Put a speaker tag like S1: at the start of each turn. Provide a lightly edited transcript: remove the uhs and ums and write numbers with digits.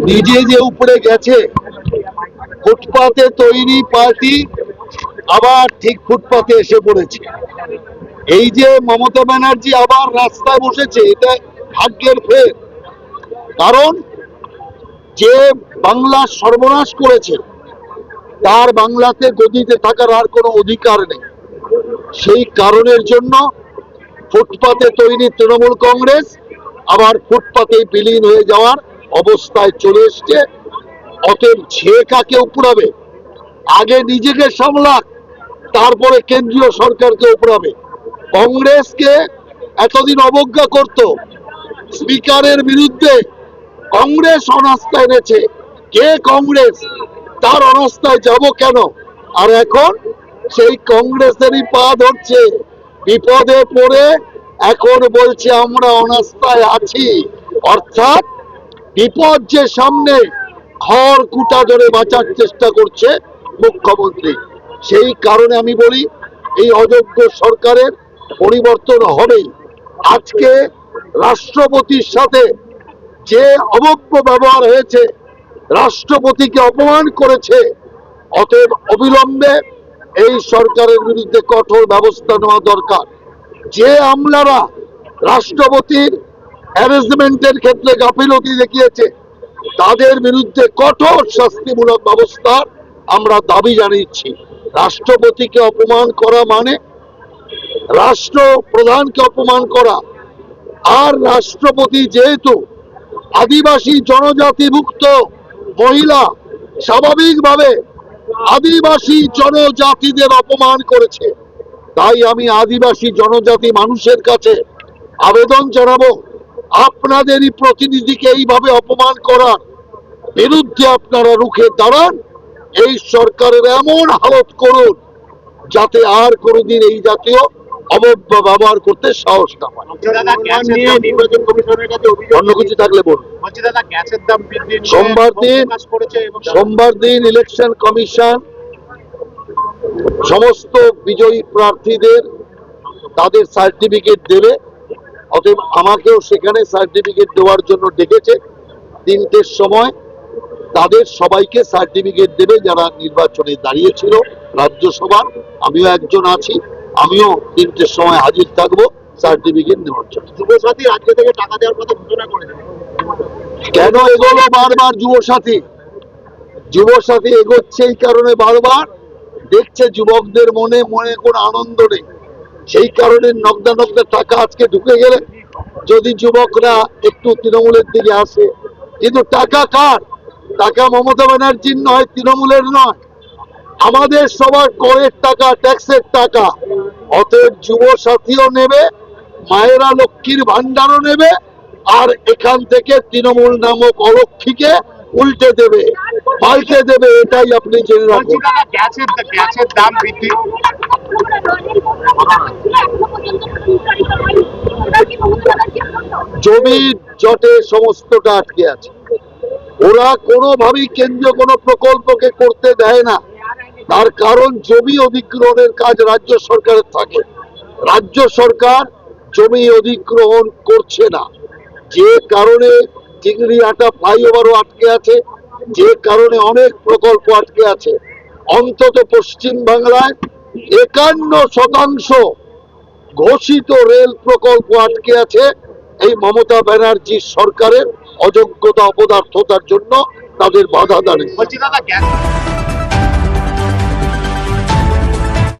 S1: নিজে যে উপরে গেছে, ফুটপাতে তৈরি পার্টি আবার ঠিক ফুটপাতে এসে পড়েছে। এই যে মমতা ব্যানার্জি আবার রাস্তায় বসেছে, এটা ভাগ্যের ফের। কারণ যে বাংলা সর্বনাশ করেছে তার বাংলাতে গদিতে থাকার আর কোনো অধিকার নেই। সেই কারণের জন্য ফুটপাতে তৈরি তৃণমূল কংগ্রেস আবার ফুটপাতে বিলীন হয়ে যাওয়ার অবস্থায় চলে এসছে। অতএব যে কাকে উপড়াবে, আগে নিজেকে সামলাক, তারপরে কেন্দ্রীয় সরকারকে উপড়াবে। কংগ্রেসকে এতদিন অবজ্ঞা করত, স্পিকারের বিরুদ্ধে কংগ্রেস অনাস্থা এনেছে। কে কংগ্রেস? তার অনাস্থায় যাব কেন? আর এখন সেই কংগ্রেসেরই পা ধরছে, বিপদে পড়ে এখন বলছে আমরা অনাস্থায় আছি। অর্থাৎ বিপদ যে সামনে, খড় কুটা ধরে বাঁচার চেষ্টা করছে মুখ্যমন্ত্রী। সেই কারণে আমি বলি এই অযোগ্য সরকারের পরিবর্তন হবেই। আজকে রাষ্ট্রপতির সাথে যে অভব্য ব্যবহার হয়েছে, রাষ্ট্রপতিকে অপমান করেছে, অতএব অবিলম্বে এই সরকারের বিরুদ্ধে কঠোর ব্যবস্থা নেওয়া দরকার। যে আমলারা রাষ্ট্রপতির অ্যারেঞ্জমেন্টের ক্ষেত্রে গাফিলতি দেখিয়েছে তাদের বিরুদ্ধে কঠোর শাস্তিমূলক ব্যবস্থার আমরা দাবি জানিয়েছি। রাষ্ট্রপতিকে অপমান করা মানে রাষ্ট্রপ্রধানকে অপমান করা। আর রাষ্ট্রপতি যেহেতু আদিবাসী জনজাতিভুক্ত মহিলা, স্বাভাবিকভাবে আদিবাসী জনজাতিদের অপমান করেছে। তাই আমি আদিবাসী জনজাতি মানুষের কাছে আবেদন জানাবো, আপনাদেরই প্রতিনিধিকে এইভাবে অপমান করার বিরুদ্ধে আপনারা রুখে দাঁড়ান। এই সরকারের এমন হালত করুন যাতে আর কোনোদিন এই জাতীয় অবব্য ব্যবহার করতে সাহস না পায়। অন্য কিছু থাকলে বলুন। সোমবার দিন ইলেকশন কমিশন সমস্ত বিজয়ী প্রার্থীদের তাদের সার্টিফিকেট দেবে। অতএব আমাকেও সেখানে সার্টিফিকেট দেওয়ার জন্য ডেকেছে। 3টের সময় তাদের সবাইকে সার্টিফিকেট দেবে যারা নির্বাচনে দাঁড়িয়েছিল রাজ্যসভার। আমিও একজন আছি, আমিও 3টের সময় হাজির থাকবো সার্টিফিকেট নেওয়ার জন্য।
S2: যুবসাথী আজকে থেকে টাকা দেওয়ার কথা ঘোষণা করেছে,
S1: কেন এগোলো বারবার যুবসাথী? যুবসাথী এগোচ্ছে এই কারণে, বারবার দেখছে যুবকদের মনে মনে কোনো আনন্দ নেই। সেই কারণে নগদা নগদা টাকা আজকে ঢুকে গেলে যদি যুবকরা একটু তৃণমূলের দিকে আসে। কিন্তু টাকা কার? টাকা মমতা ব্যানার্জির নয়, তৃণমূলের নয়, আমাদের সবার করের টাকা, ট্যাক্সের টাকা। অতএব যুবসাথীও নেবে, মায়েরা লক্ষ্মীর ভান্ডারও নেবে, আর এখান থেকে তৃণমূল নামক অলক্ষীকে উল্টে দেবে, পাল্টে দেবে। এটাই আপনি জেনে রাখুন।
S2: গ্যাসের দাম বৃদ্ধি,
S1: জমি জটে সমস্তটা আটকে আছে। ওরা কোনোভাবেই কেন্দ্রীয় কোনো প্রকল্পকে করতে দেয় না। তার কারণ জমি অধিগ্রহণের কাজ রাজ্য সরকারের থাকে, রাজ্য সরকার জমি অধিগ্রহণ করছে না। যে কারণে চিংড়িহাটা ফ্লাইওভারও আটকে আছে, যে কারণে অনেক প্রকল্প আটকে আছে। অন্তত পশ্চিম বাংলায় 51% ঘোষিত রেল প্রকল্প আটকে আছে এই মমতা ব্যানার্জি সরকারের অযোগ্যতা অপদার্থতার জন্য, তাদের বাধা দাঁড়িয়ে।
S2: বলছি দাদা গ্যাস